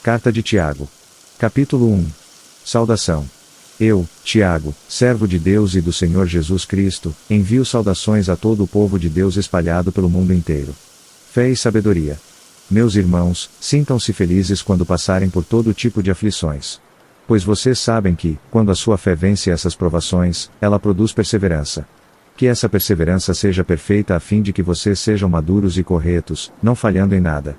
Carta de Tiago. Capítulo 1. Saudação. Eu, Tiago, servo de Deus e do Senhor Jesus Cristo, envio saudações a todo o povo de Deus espalhado pelo mundo inteiro. Fé e sabedoria. Meus irmãos, sintam-se felizes quando passarem por todo tipo de aflições. Pois vocês sabem que, quando a sua fé vence essas provações, ela produz perseverança. Que essa perseverança seja perfeita a fim de que vocês sejam maduros e corretos, não falhando em nada.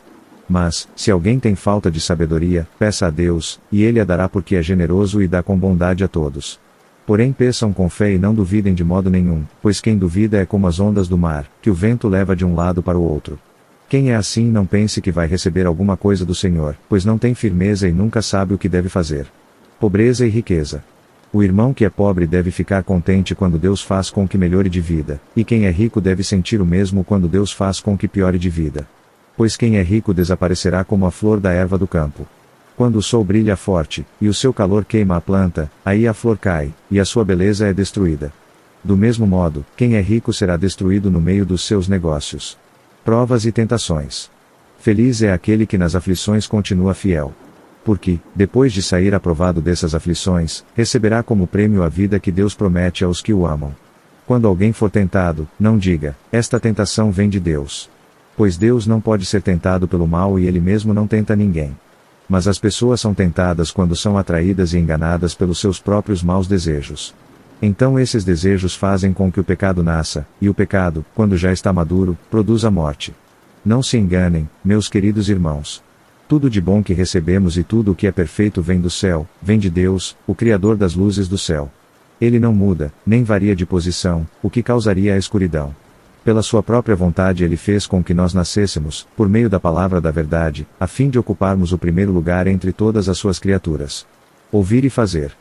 Mas, se alguém tem falta de sabedoria, peça a Deus, e Ele a dará porque é generoso e dá com bondade a todos. Porém peçam com fé e não duvidem de modo nenhum, pois quem duvida é como as ondas do mar, que o vento leva de um lado para o outro. Quem é assim não pense que vai receber alguma coisa do Senhor, pois não tem firmeza e nunca sabe o que deve fazer. Pobreza e riqueza. O irmão que é pobre deve ficar contente quando Deus faz com que melhore de vida, e quem é rico deve sentir o mesmo quando Deus faz com que piore de vida. Pois quem é rico desaparecerá como a flor da erva do campo. Quando o sol brilha forte, e o seu calor queima a planta, aí a flor cai, e a sua beleza é destruída. Do mesmo modo, quem é rico será destruído no meio dos seus negócios. Provas e tentações. Feliz é aquele que nas aflições continua fiel. Porque, depois de sair aprovado dessas aflições, receberá como prêmio a vida que Deus promete aos que o amam. Quando alguém for tentado, não diga, esta tentação vem de Deus. Pois Deus não pode ser tentado pelo mal e Ele mesmo não tenta ninguém. Mas as pessoas são tentadas quando são atraídas e enganadas pelos seus próprios maus desejos. Então esses desejos fazem com que o pecado nasça, e o pecado, quando já está maduro, produz a morte. Não se enganem, meus queridos irmãos. Tudo de bom que recebemos e tudo o que é perfeito vem do céu, vem de Deus, o Criador das luzes do céu. Ele não muda, nem varia de posição, o que causaria a escuridão. Pela sua própria vontade Ele fez com que nós nascêssemos, por meio da palavra da verdade, a fim de ocuparmos o primeiro lugar entre todas as suas criaturas. Ouvir e fazer.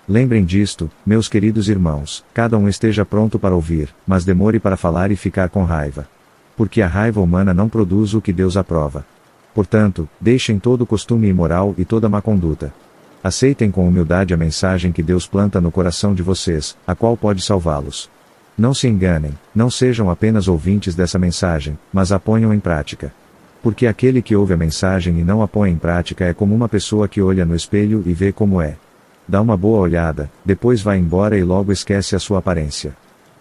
Lembrem disto, meus queridos irmãos, cada um esteja pronto para ouvir, mas demore para falar e ficar com raiva. Porque a raiva humana não produz o que Deus aprova. Portanto, deixem todo o costume imoral e toda má conduta. Aceitem com humildade a mensagem que Deus planta no coração de vocês, a qual pode salvá-los. Não se enganem, não sejam apenas ouvintes dessa mensagem, mas a ponham em prática. Porque aquele que ouve a mensagem e não a põe em prática é como uma pessoa que olha no espelho e vê como é. Dá uma boa olhada, depois vai embora e logo esquece a sua aparência.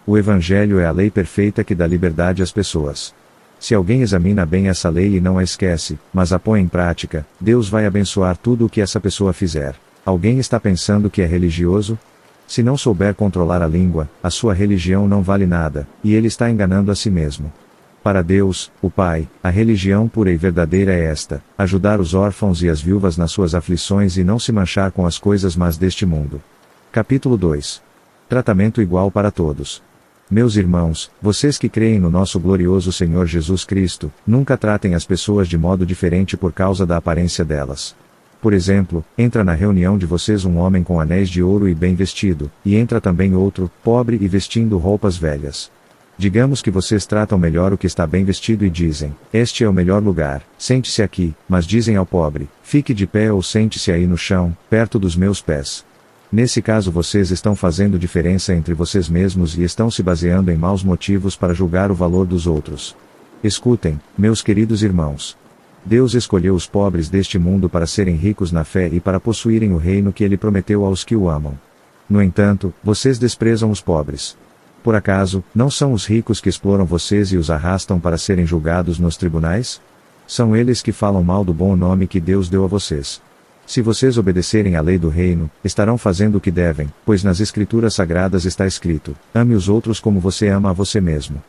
O Evangelho é a lei perfeita que dá liberdade às pessoas. Se alguém examina bem essa lei e não a esquece, mas a põe em prática, Deus vai abençoar tudo o que essa pessoa fizer. Alguém está pensando que é religioso? Se não souber controlar a língua, a sua religião não vale nada, e ele está enganando a si mesmo. Para Deus, o Pai, a religião pura e verdadeira é esta: ajudar os órfãos e as viúvas nas suas aflições e não se manchar com as coisas más deste mundo. Capítulo 2. Tratamento igual para todos. Meus irmãos, vocês que creem no nosso glorioso Senhor Jesus Cristo, nunca tratem as pessoas de modo diferente por causa da aparência delas. Por exemplo, entra na reunião de vocês um homem com anéis de ouro e bem vestido, e entra também outro, pobre e vestindo roupas velhas. Digamos que vocês tratam melhor o que está bem vestido e dizem, este é o melhor lugar, sente-se aqui, mas dizem ao pobre, fique de pé ou sente-se aí no chão, perto dos meus pés. Nesse caso vocês estão fazendo diferença entre vocês mesmos e estão se baseando em maus motivos para julgar o valor dos outros. Escutem, meus queridos irmãos. Deus escolheu os pobres deste mundo para serem ricos na fé e para possuírem o reino que Ele prometeu aos que o amam. No entanto, vocês desprezam os pobres. Por acaso, não são os ricos que exploram vocês e os arrastam para serem julgados nos tribunais? São eles que falam mal do bom nome que Deus deu a vocês. Se vocês obedecerem à lei do reino, estarão fazendo o que devem, pois nas Escrituras Sagradas está escrito, ame os outros como você ama a você mesmo.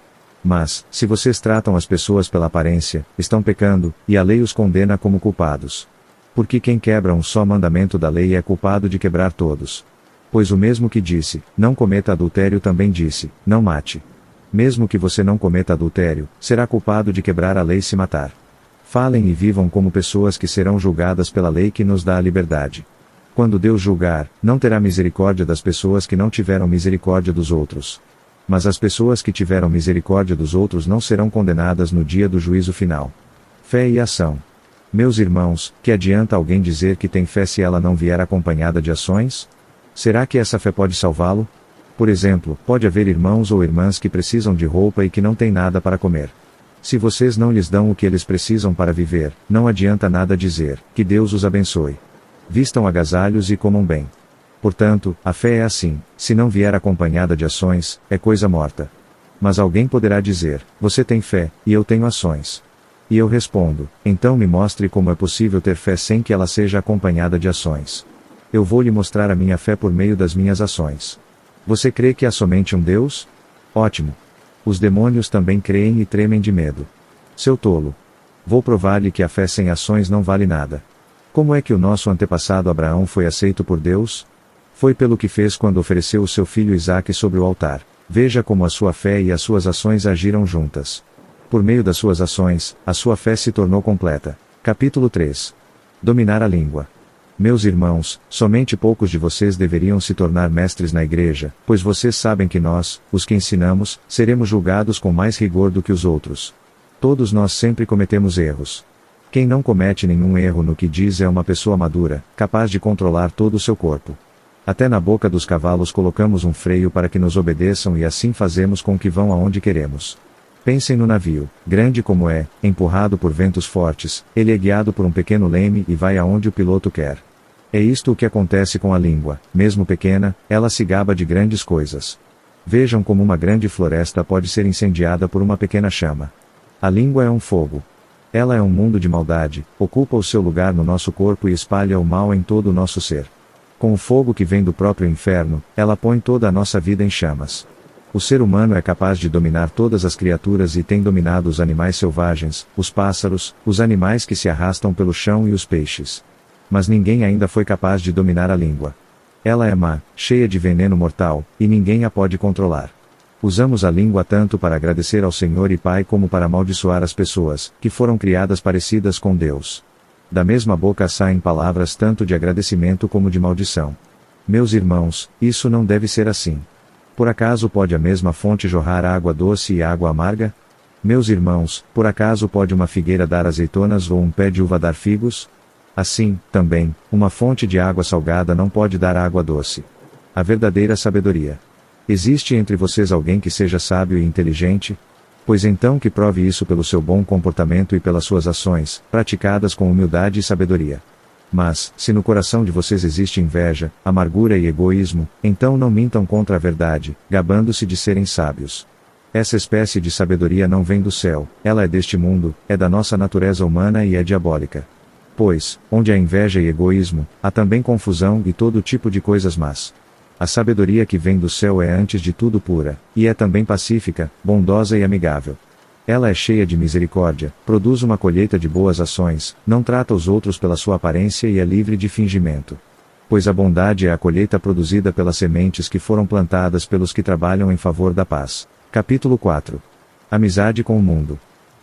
Mas, se vocês tratam as pessoas pela aparência, estão pecando, e a lei os condena como culpados. Porque quem quebra um só mandamento da lei é culpado de quebrar todos. Pois o mesmo que disse, não cometa adultério também disse, não mate. Mesmo que você não cometa adultério, será culpado de quebrar a lei se matar. Falem e vivam como pessoas que serão julgadas pela lei que nos dá a liberdade. Quando Deus julgar, não terá misericórdia das pessoas que não tiveram misericórdia dos outros. Mas as pessoas que tiveram misericórdia dos outros não serão condenadas no dia do juízo final. Fé e ação. Meus irmãos, que adianta alguém dizer que tem fé se ela não vier acompanhada de ações? Será que essa fé pode salvá-lo? Por exemplo, pode haver irmãos ou irmãs que precisam de roupa e que não têm nada para comer. Se vocês não lhes dão o que eles precisam para viver, não adianta nada dizer, que Deus os abençoe. Vistam agasalhos e comam bem. Portanto, a fé é assim, se não vier acompanhada de ações, é coisa morta. Mas alguém poderá dizer, você tem fé, e eu tenho ações. E eu respondo, então me mostre como é possível ter fé sem que ela seja acompanhada de ações. Eu vou lhe mostrar a minha fé por meio das minhas ações. Você crê que há somente um Deus? Ótimo. Os demônios também creem e tremem de medo. Seu tolo. Vou provar-lhe que a fé sem ações não vale nada. Como é que o nosso antepassado Abraão foi aceito por Deus? Foi pelo que fez quando ofereceu o seu filho Isaque sobre o altar. Veja como a sua fé e as suas ações agiram juntas. Por meio das suas ações, a sua fé se tornou completa. Capítulo 3. Dominar a língua. Meus irmãos, somente poucos de vocês deveriam se tornar mestres na igreja, pois vocês sabem que nós, os que ensinamos, seremos julgados com mais rigor do que os outros. Todos nós sempre cometemos erros. Quem não comete nenhum erro no que diz é uma pessoa madura, capaz de controlar todo o seu corpo. Até na boca dos cavalos colocamos um freio para que nos obedeçam e assim fazemos com que vão aonde queremos. Pensem no navio, grande como é, empurrado por ventos fortes, ele é guiado por um pequeno leme e vai aonde o piloto quer. É isto o que acontece com a língua, mesmo pequena, ela se gaba de grandes coisas. Vejam como uma grande floresta pode ser incendiada por uma pequena chama. A língua é um fogo. Ela é um mundo de maldade, ocupa o seu lugar no nosso corpo e espalha o mal em todo o nosso ser. Com o fogo que vem do próprio inferno, ela põe toda a nossa vida em chamas. O ser humano é capaz de dominar todas as criaturas e tem dominado os animais selvagens, os pássaros, os animais que se arrastam pelo chão e os peixes. Mas ninguém ainda foi capaz de dominar a língua. Ela é má, cheia de veneno mortal, e ninguém a pode controlar. Usamos a língua tanto para agradecer ao Senhor e Pai como para amaldiçoar as pessoas, que foram criadas parecidas com Deus. Da mesma boca saem palavras tanto de agradecimento como de maldição. Meus irmãos, isso não deve ser assim. Por acaso pode a mesma fonte jorrar água doce e água amarga? Meus irmãos, por acaso pode uma figueira dar azeitonas ou um pé de uva dar figos? Assim, também, uma fonte de água salgada não pode dar água doce. A verdadeira sabedoria. Existe entre vocês alguém que seja sábio e inteligente? Pois então que prove isso pelo seu bom comportamento e pelas suas ações, praticadas com humildade e sabedoria. Mas, se no coração de vocês existe inveja, amargura e egoísmo, então não mintam contra a verdade, gabando-se de serem sábios. Essa espécie de sabedoria não vem do céu, ela é deste mundo, é da nossa natureza humana e é diabólica. Pois, onde há inveja e egoísmo, há também confusão e todo tipo de coisas más. A sabedoria que vem do céu é antes de tudo pura, e é também pacífica, bondosa e amigável. Ela é cheia de misericórdia, produz uma colheita de boas ações, não trata os outros pela sua aparência e é livre de fingimento. Pois a bondade é a colheita produzida pelas sementes que foram plantadas pelos que trabalham em favor da paz. Capítulo 4. Amizade com o mundo.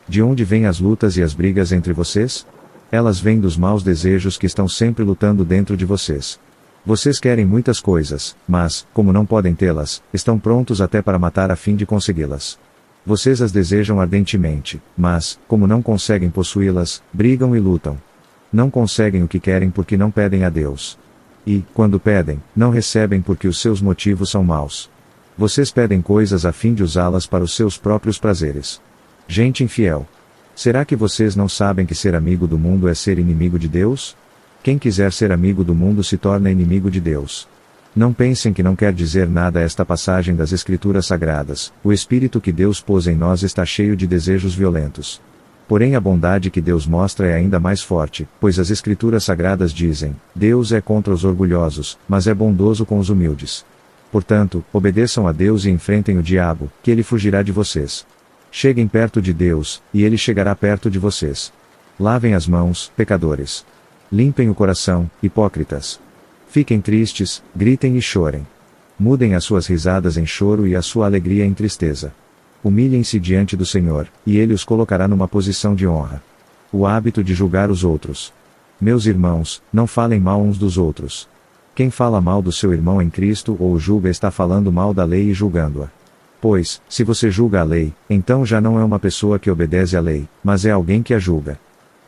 De onde vêm as lutas e as brigas entre vocês? Elas vêm dos maus desejos que estão sempre lutando dentro de vocês. Vocês querem muitas coisas, mas, como não podem tê-las, estão prontos até para matar a fim de consegui-las. Vocês as desejam ardentemente, mas, como não conseguem possuí-las, brigam e lutam. Não conseguem o que querem porque não pedem a Deus. E, quando pedem, não recebem porque os seus motivos são maus. Vocês pedem coisas a fim de usá-las para os seus próprios prazeres. Gente infiel. Será que vocês não sabem que ser amigo do mundo é ser inimigo de Deus? Quem quiser ser amigo do mundo se torna inimigo de Deus. Não pensem que não quer dizer nada esta passagem das Escrituras Sagradas, o Espírito que Deus pôs em nós está cheio de desejos violentos. Porém a bondade que Deus mostra é ainda mais forte, pois as Escrituras Sagradas dizem, Deus é contra os orgulhosos, mas é bondoso com os humildes. Portanto, obedeçam a Deus e enfrentem o diabo, que ele fugirá de vocês. Cheguem perto de Deus, e ele chegará perto de vocês. Lavem as mãos, pecadores. Limpem o coração, hipócritas. Fiquem tristes, gritem e chorem. Mudem as suas risadas em choro e a sua alegria em tristeza. Humilhem-se diante do Senhor, e Ele os colocará numa posição de honra. O hábito de julgar os outros. Meus irmãos, não falem mal uns dos outros. Quem fala mal do seu irmão em Cristo ou o julga está falando mal da lei e julgando-a. Pois, se você julga a lei, então já não é uma pessoa que obedece à lei, mas é alguém que a julga.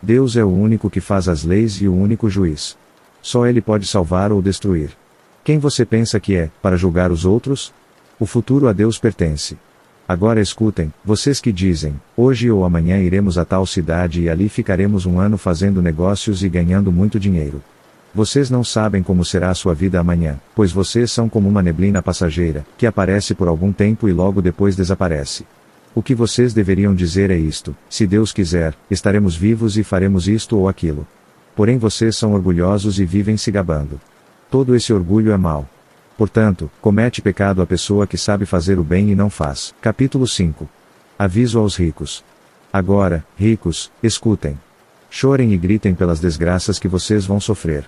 Deus é o único que faz as leis e o único juiz. Só Ele pode salvar ou destruir. Quem você pensa que é, para julgar os outros? O futuro a Deus pertence. Agora escutem, vocês que dizem, hoje ou amanhã iremos a tal cidade e ali ficaremos um ano fazendo negócios e ganhando muito dinheiro. Vocês não sabem como será a sua vida amanhã, pois vocês são como uma neblina passageira, que aparece por algum tempo e logo depois desaparece. O que vocês deveriam dizer é isto: se Deus quiser, estaremos vivos e faremos isto ou aquilo. Porém vocês são orgulhosos e vivem se gabando. Todo esse orgulho é mau. Portanto, comete pecado a pessoa que sabe fazer o bem e não faz. Capítulo 5. Aviso aos ricos. Agora, ricos, escutem. Chorem e gritem pelas desgraças que vocês vão sofrer.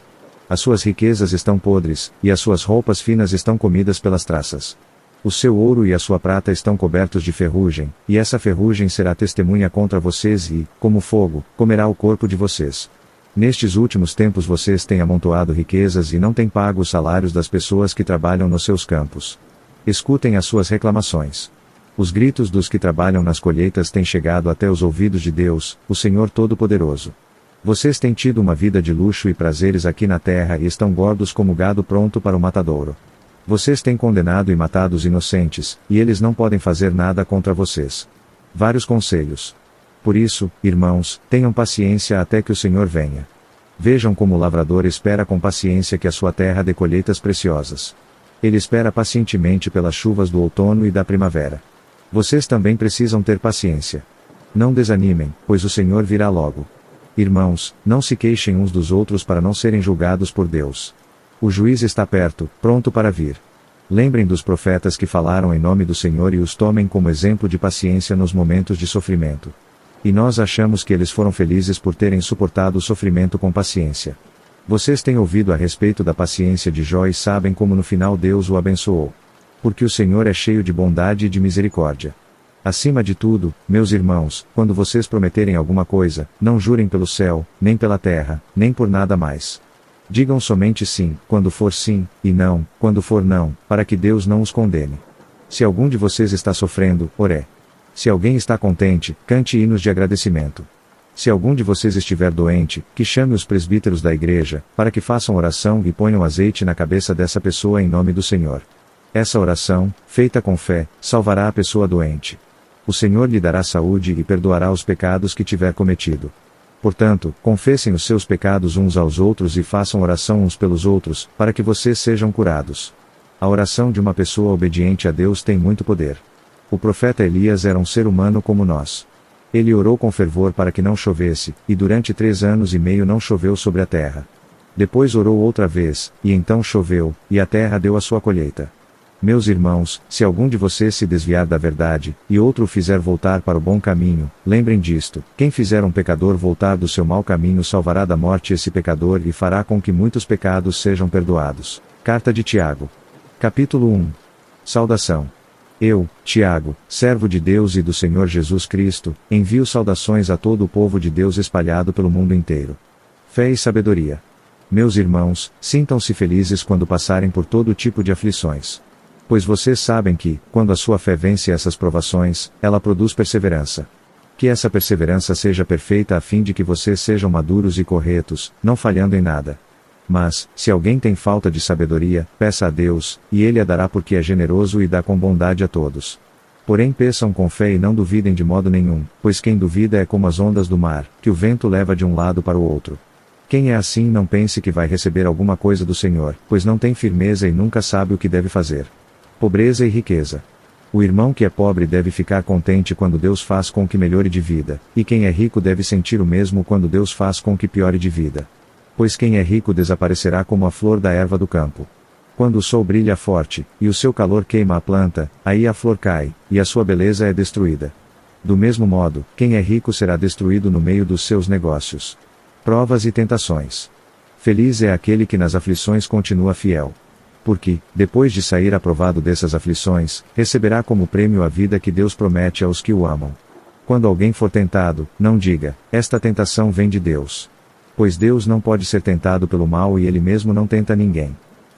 As suas riquezas estão podres, e as suas roupas finas estão comidas pelas traças. O seu ouro e a sua prata estão cobertos de ferrugem, e essa ferrugem será testemunha contra vocês e, como fogo, comerá o corpo de vocês. Nestes últimos tempos vocês têm amontoado riquezas e não têm pago os salários das pessoas que trabalham nos seus campos. Escutem as suas reclamações. Os gritos dos que trabalham nas colheitas têm chegado até os ouvidos de Deus, o Senhor Todo-Poderoso. Vocês têm tido uma vida de luxo e prazeres aqui na terra e estão gordos como gado pronto para o matadouro. Vocês têm condenado e matado os inocentes, e eles não podem fazer nada contra vocês. Vários conselhos. Por isso, irmãos, tenham paciência até que o Senhor venha. Vejam como o lavrador espera com paciência que a sua terra dê colheitas preciosas. Ele espera pacientemente pelas chuvas do outono e da primavera. Vocês também precisam ter paciência. Não desanimem, pois o Senhor virá logo. Irmãos, não se queixem uns dos outros para não serem julgados por Deus. O juiz está perto, pronto para vir. Lembrem dos profetas que falaram em nome do Senhor e os tomem como exemplo de paciência nos momentos de sofrimento. E nós achamos que eles foram felizes por terem suportado o sofrimento com paciência. Vocês têm ouvido a respeito da paciência de Jó e sabem como no final Deus o abençoou. Porque o Senhor é cheio de bondade e de misericórdia. Acima de tudo, meus irmãos, quando vocês prometerem alguma coisa, não jurem pelo céu, nem pela terra, nem por nada mais. Digam somente sim, quando for sim, e não, quando for não, para que Deus não os condene. Se algum de vocês está sofrendo, oré. Se alguém está contente, cante hinos de agradecimento. Se algum de vocês estiver doente, que chame os presbíteros da igreja, para que façam oração e ponham azeite na cabeça dessa pessoa em nome do Senhor. Essa oração, feita com fé, salvará a pessoa doente. O Senhor lhe dará saúde e perdoará os pecados que tiver cometido. Portanto, confessem os seus pecados uns aos outros e façam oração uns pelos outros, para que vocês sejam curados. A oração de uma pessoa obediente a Deus tem muito poder. O profeta Elias era um ser humano como nós. Ele orou com fervor para que não chovesse, e durante 3 anos e meio não choveu sobre a terra. Depois orou outra vez, e então choveu, e a terra deu a sua colheita. Meus irmãos, se algum de vocês se desviar da verdade, e outro o fizer voltar para o bom caminho, lembrem disto: quem fizer um pecador voltar do seu mau caminho salvará da morte esse pecador e fará com que muitos pecados sejam perdoados. Carta de Tiago. Capítulo 1. Saudação. Eu, Tiago, servo de Deus e do Senhor Jesus Cristo, envio saudações a todo o povo de Deus espalhado pelo mundo inteiro. Fé e sabedoria. Meus irmãos, sintam-se felizes quando passarem por todo tipo de aflições. Pois vocês sabem que, quando a sua fé vence essas provações, ela produz perseverança. Que essa perseverança seja perfeita a fim de que vocês sejam maduros e corretos, não falhando em nada. Mas, se alguém tem falta de sabedoria, peça a Deus, e Ele a dará porque é generoso e dá com bondade a todos. Porém peçam com fé e não duvidem de modo nenhum, pois quem duvida é como as ondas do mar, que o vento leva de um lado para o outro. Quem é assim não pense que vai receber alguma coisa do Senhor, pois não tem firmeza e nunca sabe o que deve fazer. Pobreza e riqueza. O irmão que é pobre deve ficar contente quando Deus faz com que melhore de vida, e quem é rico deve sentir o mesmo quando Deus faz com que piore de vida. Pois quem é rico desaparecerá como a flor da erva do campo. Quando o sol brilha forte, e o seu calor queima a planta, aí a flor cai, e a sua beleza é destruída. Do mesmo modo, quem é rico será destruído no meio dos seus negócios. Provas e tentações. Feliz é aquele que nas aflições continua fiel. Porque, depois de sair aprovado dessas aflições, receberá como prêmio a vida que Deus promete aos que o amam. Quando alguém for tentado, não diga: esta tentação vem de Deus. Pois Deus não pode ser tentado pelo mal e Ele mesmo não tenta ninguém.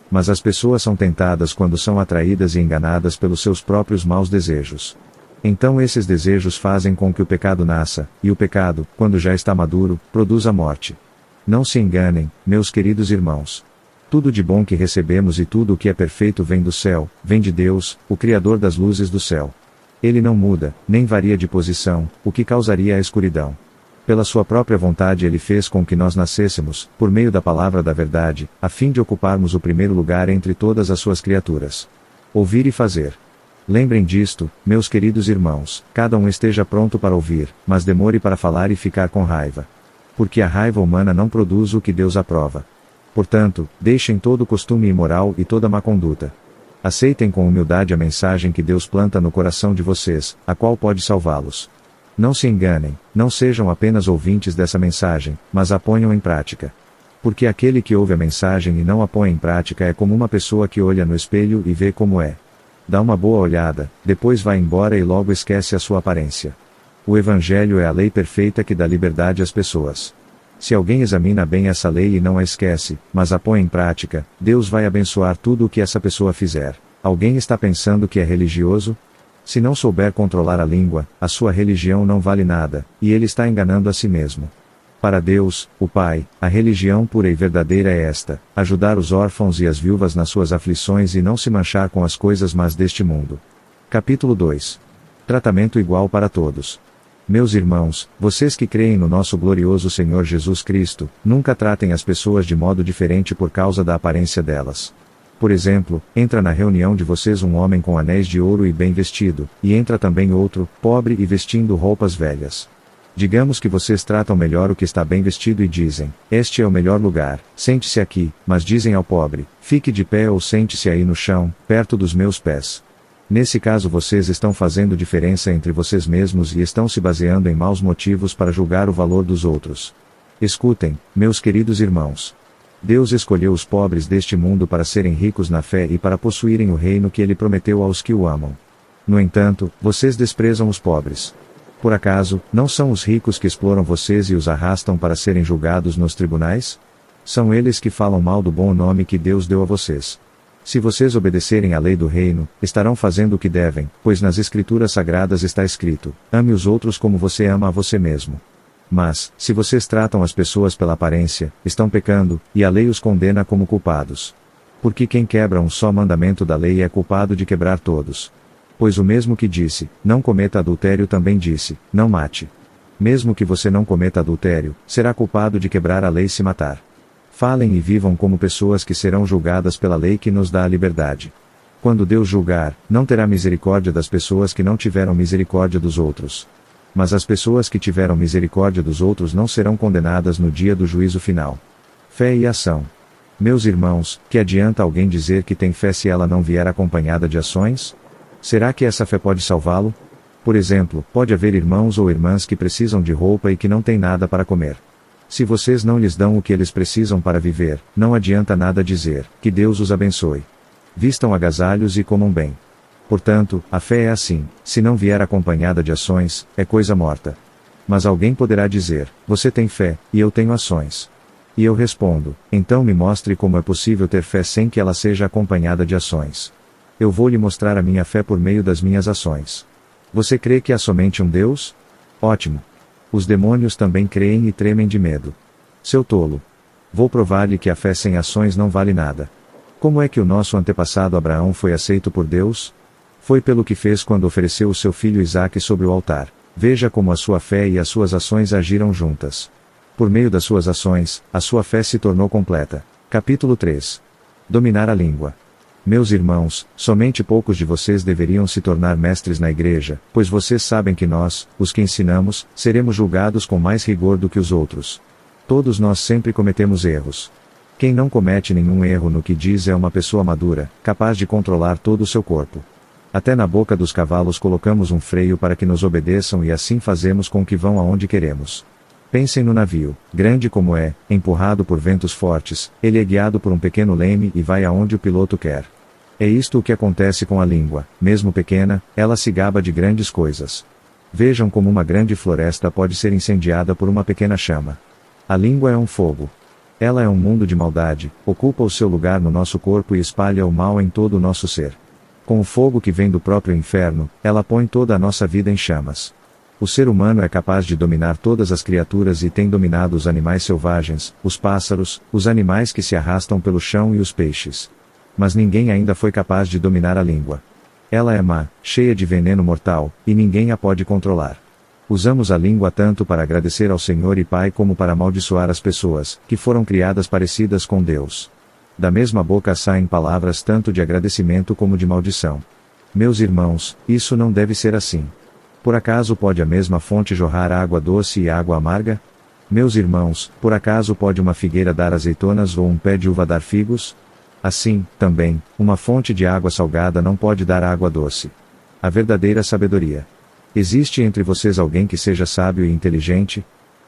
Mas as pessoas são tentadas quando são atraídas e enganadas pelos seus próprios maus desejos. Então esses desejos fazem com que o pecado nasça, e o pecado, quando já está maduro, produz a morte. Não se enganem, meus queridos irmãos. Tudo de bom que recebemos e tudo o que é perfeito vem do céu, vem de Deus, o Criador das luzes do céu. Ele não muda, nem varia de posição, o que causaria a escuridão. Pela sua própria vontade ele fez com que nós nascêssemos, por meio da palavra da verdade, a fim de ocuparmos o primeiro lugar entre todas as suas criaturas. Ouvir e fazer. Lembrem disto, meus queridos irmãos, cada um esteja pronto para ouvir, mas demore para falar e ficar com raiva. Porque a raiva humana não produz o que Deus aprova. Portanto, deixem todo costume imoral e toda má conduta. Aceitem com humildade a mensagem que Deus planta no coração de vocês, a qual pode salvá-los. Não se enganem, não sejam apenas ouvintes dessa mensagem, mas a ponham em prática. Porque aquele que ouve a mensagem e não a põe em prática é como uma pessoa que olha no espelho e vê como é. Dá uma boa olhada, depois vai embora e logo esquece a sua aparência. O Evangelho é a lei perfeita que dá liberdade às pessoas. Se alguém examina bem essa lei e não a esquece, mas a põe em prática, Deus vai abençoar tudo o que essa pessoa fizer. Alguém está pensando que é religioso? Se não souber controlar a língua, a sua religião não vale nada, e ele está enganando a si mesmo. Para Deus, o Pai, a religião pura e verdadeira é esta: ajudar os órfãos e as viúvas nas suas aflições e não se manchar com as coisas más deste mundo. Capítulo 2. Tratamento igual para todos. Meus irmãos, vocês que creem no nosso glorioso Senhor Jesus Cristo, nunca tratem as pessoas de modo diferente por causa da aparência delas. Por exemplo, entra na reunião de vocês um homem com anéis de ouro e bem vestido, e entra também outro, pobre e vestindo roupas velhas. Digamos que vocês tratam melhor o que está bem vestido e dizem: este é o melhor lugar, sente-se aqui, mas dizem ao pobre: fique de pé ou sente-se aí no chão, perto dos meus pés. Nesse caso vocês estão fazendo diferença entre vocês mesmos e estão se baseando em maus motivos para julgar o valor dos outros. Escutem, meus queridos irmãos. Deus escolheu os pobres deste mundo para serem ricos na fé e para possuírem o reino que ele prometeu aos que o amam. No entanto, vocês desprezam os pobres. Por acaso, não são os ricos que exploram vocês e os arrastam para serem julgados nos tribunais? São eles que falam mal do bom nome que Deus deu a vocês. Se vocês obedecerem à lei do reino, estarão fazendo o que devem, pois nas Escrituras Sagradas está escrito: ame os outros como você ama a você mesmo. Mas, se vocês tratam as pessoas pela aparência, estão pecando, e a lei os condena como culpados. Porque quem quebra um só mandamento da lei é culpado de quebrar todos. Pois o mesmo que disse: não cometa adultério também disse: não mate. Mesmo que você não cometa adultério, será culpado de quebrar a lei se matar. Falem e vivam como pessoas que serão julgadas pela lei que nos dá a liberdade. Quando Deus julgar, não terá misericórdia das pessoas que não tiveram misericórdia dos outros. Mas as pessoas que tiveram misericórdia dos outros não serão condenadas no dia do juízo final. Fé e ação. Meus irmãos, que adianta alguém dizer que tem fé se ela não vier acompanhada de ações? Será que essa fé pode salvá-lo? Por exemplo, pode haver irmãos ou irmãs que precisam de roupa e que não têm nada para comer. Se vocês não lhes dão o que eles precisam para viver, não adianta nada dizer: que Deus os abençoe. Vistam agasalhos e comam bem. Portanto, a fé é assim: se não vier acompanhada de ações, é coisa morta. Mas alguém poderá dizer: você tem fé, e eu tenho ações. E eu respondo: então me mostre como é possível ter fé sem que ela seja acompanhada de ações. Eu vou lhe mostrar a minha fé por meio das minhas ações. Você crê que há somente um Deus? Ótimo. Os demônios também creem e tremem de medo. Seu tolo. Vou provar-lhe que a fé sem ações não vale nada. Como é que o nosso antepassado Abraão foi aceito por Deus? Foi pelo que fez quando ofereceu o seu filho Isaque sobre o altar. Veja como a sua fé e as suas ações agiram juntas. Por meio das suas ações, a sua fé se tornou completa. Capítulo 3. Dominar a língua. Meus irmãos, somente poucos de vocês deveriam se tornar mestres na igreja, pois vocês sabem que nós, os que ensinamos, seremos julgados com mais rigor do que os outros. Todos nós sempre cometemos erros. Quem não comete nenhum erro no que diz é uma pessoa madura, capaz de controlar todo o seu corpo. Até na boca dos cavalos colocamos um freio para que nos obedeçam e assim fazemos com que vão aonde queremos. Pensem no navio, grande como é, empurrado por ventos fortes, ele é guiado por um pequeno leme e vai aonde o piloto quer. É isto o que acontece com a língua: mesmo pequena, ela se gaba de grandes coisas. Vejam como uma grande floresta pode ser incendiada por uma pequena chama. A língua é um fogo. Ela é um mundo de maldade, ocupa o seu lugar no nosso corpo e espalha o mal em todo o nosso ser. Com o fogo que vem do próprio inferno, ela põe toda a nossa vida em chamas. O ser humano é capaz de dominar todas as criaturas e tem dominado os animais selvagens, os pássaros, os animais que se arrastam pelo chão e os peixes. Mas ninguém ainda foi capaz de dominar a língua. Ela é má, cheia de veneno mortal, e ninguém a pode controlar. Usamos a língua tanto para agradecer ao Senhor e Pai como para amaldiçoar as pessoas, que foram criadas parecidas com Deus. Da mesma boca saem palavras tanto de agradecimento como de maldição. Meus irmãos, isso não deve ser assim. Por acaso pode a mesma fonte jorrar água doce e água amarga? Meus irmãos, por acaso pode uma figueira dar azeitonas ou um pé de uva dar figos? Assim, também, uma fonte de água salgada não pode dar água doce. A verdadeira sabedoria. Existe entre vocês alguém que seja sábio e inteligente?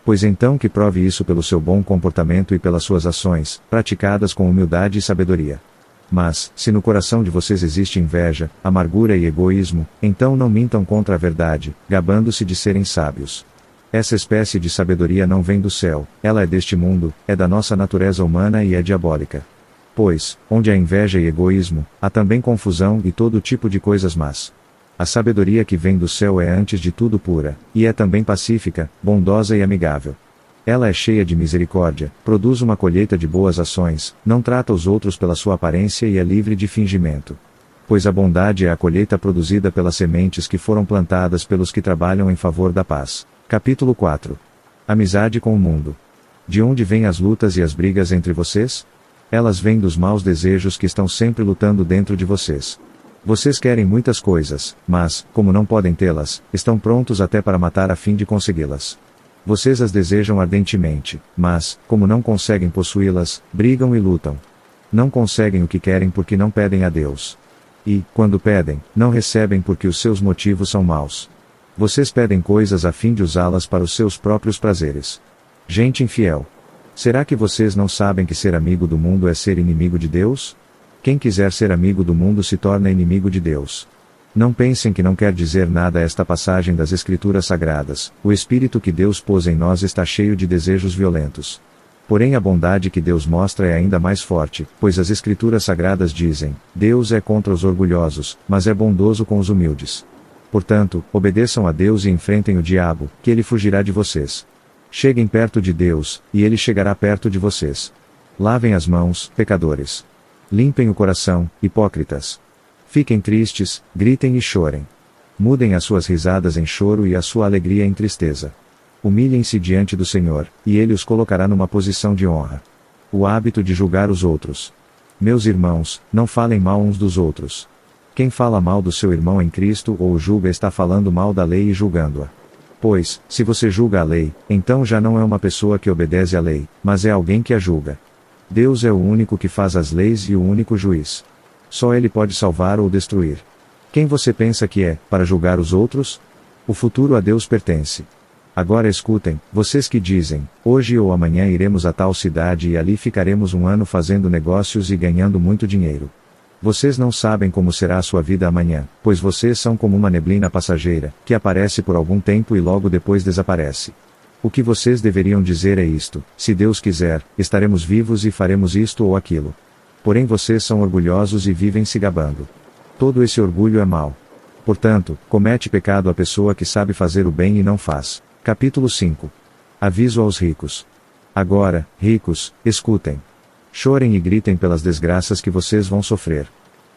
Pois então que prove isso pelo seu bom comportamento e pelas suas ações, praticadas com humildade e sabedoria. Mas, se no coração de vocês existe inveja, amargura e egoísmo, então não mintam contra a verdade, gabando-se de serem sábios. Essa espécie de sabedoria não vem do céu, ela é deste mundo, é da nossa natureza humana e é diabólica. Pois, onde há inveja e egoísmo, há também confusão e todo tipo de coisas más. A sabedoria que vem do céu é antes de tudo pura, e é também pacífica, bondosa e amigável. Ela é cheia de misericórdia, produz uma colheita de boas ações, não trata os outros pela sua aparência e é livre de fingimento. Pois a bondade é a colheita produzida pelas sementes que foram plantadas pelos que trabalham em favor da paz. Capítulo 4. Amizade com o mundo. De onde vêm as lutas e as brigas entre vocês? Elas vêm dos maus desejos que estão sempre lutando dentro de vocês. Vocês querem muitas coisas, mas, como não podem tê-las, estão prontos até para matar a fim de consegui-las. Vocês as desejam ardentemente, mas, como não conseguem possuí-las, brigam e lutam. Não conseguem o que querem porque não pedem a Deus. E, quando pedem, não recebem porque os seus motivos são maus. Vocês pedem coisas a fim de usá-las para os seus próprios prazeres. Gente infiel. Será que vocês não sabem que ser amigo do mundo é ser inimigo de Deus? Quem quiser ser amigo do mundo se torna inimigo de Deus. Não pensem que não quer dizer nada esta passagem das Escrituras Sagradas, o Espírito que Deus pôs em nós está cheio de desejos violentos. Porém a bondade que Deus mostra é ainda mais forte, pois as Escrituras Sagradas dizem, Deus é contra os orgulhosos, mas é bondoso com os humildes. Portanto, obedeçam a Deus e enfrentem o diabo, que ele fugirá de vocês. Cheguem perto de Deus, e ele chegará perto de vocês. Lavem as mãos, pecadores. Limpem o coração, hipócritas. Fiquem tristes, gritem e chorem. Mudem as suas risadas em choro e a sua alegria em tristeza. Humilhem-se diante do Senhor, e Ele os colocará numa posição de honra. O hábito de julgar os outros. Meus irmãos, não falem mal uns dos outros. Quem fala mal do seu irmão em Cristo ou o julga está falando mal da lei e julgando-a. Pois, se você julga a lei, então já não é uma pessoa que obedece à lei, mas é alguém que a julga. Deus é o único que faz as leis e o único juiz. Só Ele pode salvar ou destruir. Quem você pensa que é, para julgar os outros? O futuro a Deus pertence. Agora escutem, vocês que dizem, hoje ou amanhã iremos a tal cidade e ali ficaremos um ano fazendo negócios e ganhando muito dinheiro. Vocês não sabem como será a sua vida amanhã, pois vocês são como uma neblina passageira, que aparece por algum tempo e logo depois desaparece. O que vocês deveriam dizer é isto: se Deus quiser, estaremos vivos e faremos isto ou aquilo. Porém vocês são orgulhosos e vivem se gabando. Todo esse orgulho é mau. Portanto, comete pecado a pessoa que sabe fazer o bem e não faz. Capítulo 5. Aviso aos ricos. Agora, ricos, escutem. Chorem e gritem pelas desgraças que vocês vão sofrer.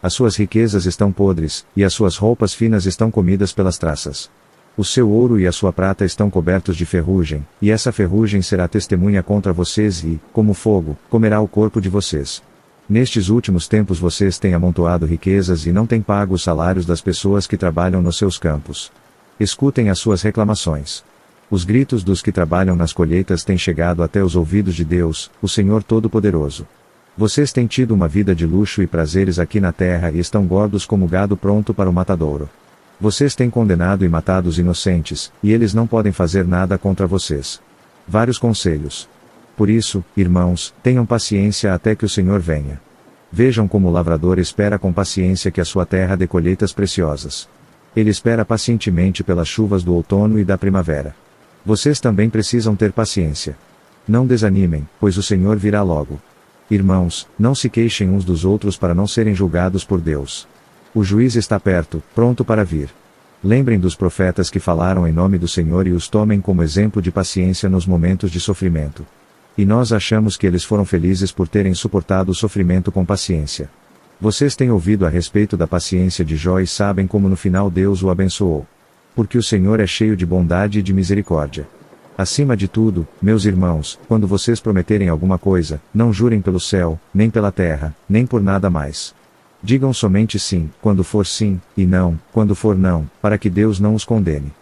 As suas riquezas estão podres, e as suas roupas finas estão comidas pelas traças. O seu ouro e a sua prata estão cobertos de ferrugem, e essa ferrugem será testemunha contra vocês e, como fogo, comerá o corpo de vocês. Nestes últimos tempos vocês têm amontoado riquezas e não têm pago os salários das pessoas que trabalham nos seus campos. Escutem as suas reclamações. Os gritos dos que trabalham nas colheitas têm chegado até os ouvidos de Deus, o Senhor Todo-Poderoso. Vocês têm tido uma vida de luxo e prazeres aqui na terra e estão gordos como gado pronto para o matadouro. Vocês têm condenado e matado os inocentes, e eles não podem fazer nada contra vocês. Vários conselhos. Por isso, irmãos, tenham paciência até que o Senhor venha. Vejam como o lavrador espera com paciência que a sua terra dê colheitas preciosas. Ele espera pacientemente pelas chuvas do outono e da primavera. Vocês também precisam ter paciência. Não desanimem, pois o Senhor virá logo. Irmãos, não se queixem uns dos outros para não serem julgados por Deus. O juiz está perto, pronto para vir. Lembrem dos profetas que falaram em nome do Senhor e os tomem como exemplo de paciência nos momentos de sofrimento. E nós achamos que eles foram felizes por terem suportado o sofrimento com paciência. Vocês têm ouvido a respeito da paciência de Jó e sabem como no final Deus o abençoou. Porque o Senhor é cheio de bondade e de misericórdia. Acima de tudo, meus irmãos, quando vocês prometerem alguma coisa, não jurem pelo céu, nem pela terra, nem por nada mais. Digam somente sim, quando for sim, e não, quando for não, para que Deus não os condene.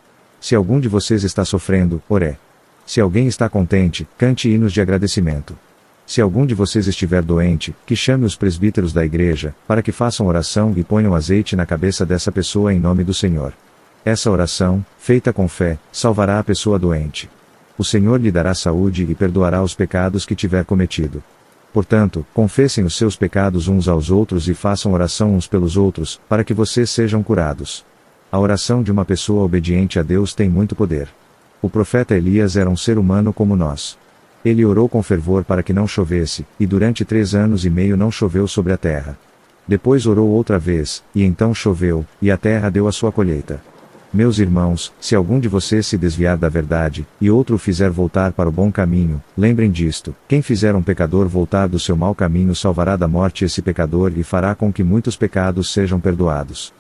Se algum de vocês está sofrendo, oré. Se alguém está contente, cante hinos de agradecimento. Se algum de vocês estiver doente, que chame os presbíteros da igreja, para que façam oração e ponham azeite na cabeça dessa pessoa em nome do Senhor. Essa oração, feita com fé, salvará a pessoa doente. O Senhor lhe dará saúde e perdoará os pecados que tiver cometido. Portanto, confessem os seus pecados uns aos outros e façam oração uns pelos outros, para que vocês sejam curados. A oração de uma pessoa obediente a Deus tem muito poder. O profeta Elias era um ser humano como nós. Ele orou com fervor para que não chovesse, e durante 3 anos e meio não choveu sobre a terra. Depois orou outra vez, e então choveu, e a terra deu a sua colheita. Meus irmãos, se algum de vocês se desviar da verdade, e outro o fizer voltar para o bom caminho, lembrem disto: quem fizer um pecador voltar do seu mau caminho salvará da morte esse pecador e fará com que muitos pecados sejam perdoados.